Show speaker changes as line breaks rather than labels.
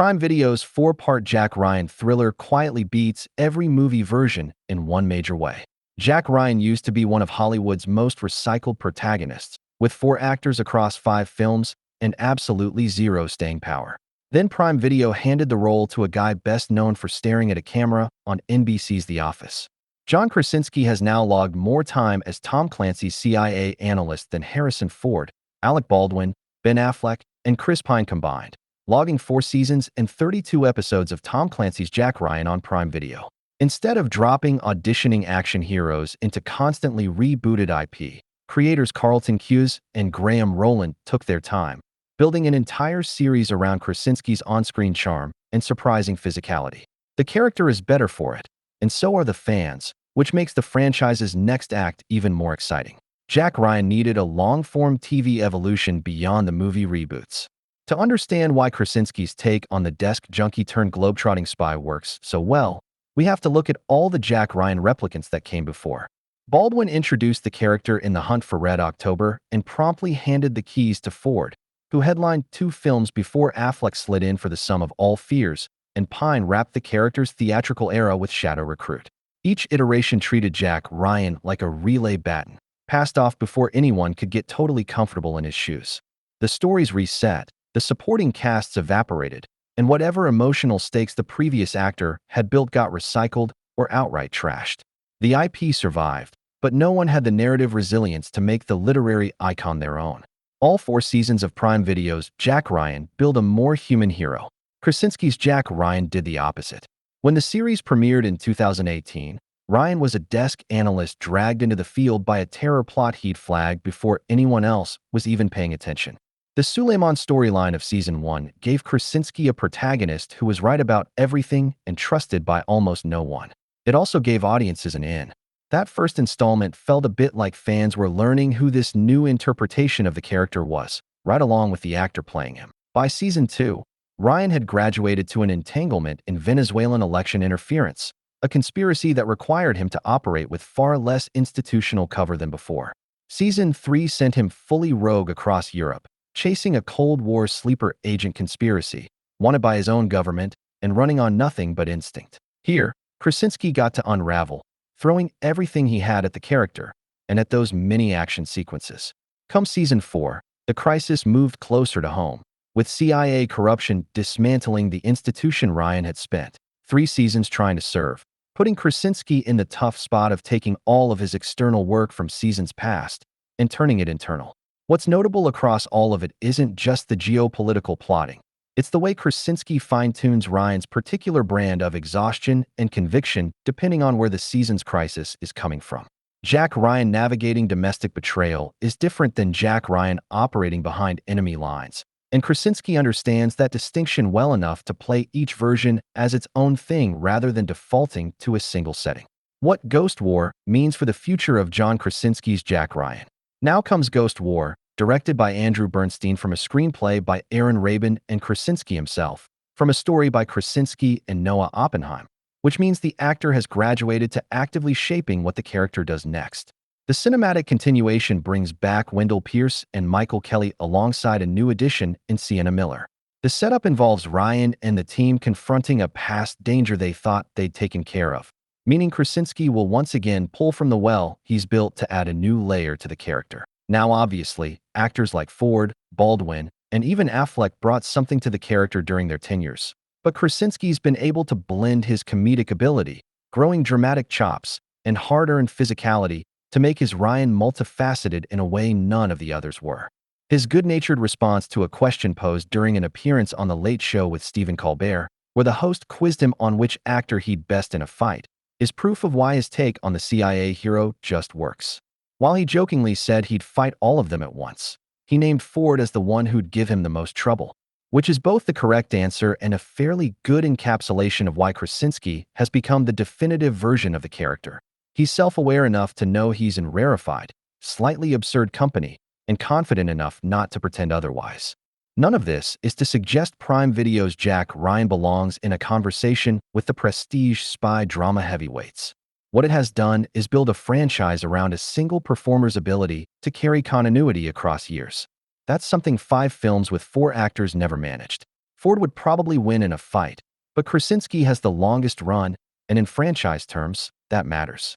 Prime Video's four-part Jack Ryan thriller quietly beats every movie version in one major way. Jack Ryan used to be one of Hollywood's most recycled protagonists, with four actors across 5 films and absolutely zero staying power. Then Prime Video handed the role to a guy best known for staring at a camera on NBC's The Office. John Krasinski has now logged more time as Tom Clancy's CIA analyst than Harrison Ford, Alec Baldwin, Ben Affleck, and Chris Pine combined, logging 4 seasons and 32 episodes of Tom Clancy's Jack Ryan on Prime Video. Instead of dropping auditioning action heroes into constantly rebooted IP, creators Carlton Cuse and Graham Rowland took their time, building an entire series around Krasinski's on-screen charm and surprising physicality. The character is better for it, and so are the fans, which makes the franchise's next act even more exciting. Jack Ryan needed a long-form TV evolution beyond the movie reboots. To understand why Krasinski's take on the desk junkie-turned-globetrotting spy works so well, we have to look at all the Jack Ryan replicants that came before. Baldwin introduced the character in The Hunt for Red October and promptly handed the keys to Ford, who headlined 2 films before Affleck slid in for The Sum of All Fears, and Pine wrapped the character's theatrical era with Shadow Recruit. Each iteration treated Jack Ryan like a relay baton, passed off before anyone could get totally comfortable in his shoes. The stories reset, the supporting casts evaporated, and whatever emotional stakes the previous actor had built got recycled or outright trashed. The IP survived, but no one had the narrative resilience to make the literary icon their own. All 4 seasons of Prime Video's Jack Ryan build a more human hero. Krasinski's Jack Ryan did the opposite. When the series premiered in 2018, Ryan was a desk analyst dragged into the field by a terror plot he'd flagged before anyone else was even paying attention. The Suleiman storyline of Season 1 gave Krasinski a protagonist who was right about everything and trusted by almost no one. It also gave audiences an in. That first installment felt a bit like fans were learning who this new interpretation of the character was, right along with the actor playing him. By Season 2, Ryan had graduated to an entanglement in Venezuelan election interference, a conspiracy that required him to operate with far less institutional cover than before. Season 3 sent him fully rogue across Europe, chasing a Cold War sleeper agent conspiracy, wanted by his own government and running on nothing but instinct. Here, Krasinski got to unravel, throwing everything he had at the character and at those mini action sequences. Come Season 4, the crisis moved closer to home, with CIA corruption dismantling the institution Ryan had spent 3 seasons trying to serve, putting Krasinski in the tough spot of taking all of his external work from seasons past and turning it internal. What's notable across all of it isn't just the geopolitical plotting. It's the way Krasinski fine-tunes Ryan's particular brand of exhaustion and conviction depending on where the season's crisis is coming from. Jack Ryan navigating domestic betrayal is different than Jack Ryan operating behind enemy lines, and Krasinski understands that distinction well enough to play each version as its own thing rather than defaulting to a single setting. What Ghost War means for the future of John Krasinski's Jack Ryan. Now comes Ghost War, directed by Andrew Bernstein from a screenplay by Aaron Rabin and Krasinski himself, from a story by Krasinski and Noah Oppenheim, which means the actor has graduated to actively shaping what the character does next. The cinematic continuation brings back Wendell Pierce and Michael Kelly alongside a new addition in Sienna Miller. The setup involves Ryan and the team confronting a past danger they thought they'd taken care of, meaning Krasinski will once again pull from the well he's built to add a new layer to the character. Now obviously, actors like Ford, Baldwin, and even Affleck brought something to the character during their tenures, but Krasinski's been able to blend his comedic ability, growing dramatic chops, and hard-earned physicality to make his Ryan multifaceted in a way none of the others were. His good-natured response to a question posed during an appearance on The Late Show with Stephen Colbert, where the host quizzed him on which actor he'd best in a fight, is proof of why his take on the CIA hero just works. While he jokingly said he'd fight all of them at once, he named Ford as the one who'd give him the most trouble, which is both the correct answer and a fairly good encapsulation of why Krasinski has become the definitive version of the character. He's self-aware enough to know he's in rarefied, slightly absurd company, and confident enough not to pretend otherwise. None of this is to suggest Prime Video's Jack Ryan belongs in a conversation with the prestige spy drama heavyweights. What it has done is build a franchise around a single performer's ability to carry continuity across years. That's something 5 films with 4 actors never managed. Ford would probably win in a fight, but Krasinski has the longest run, and in franchise terms, that matters.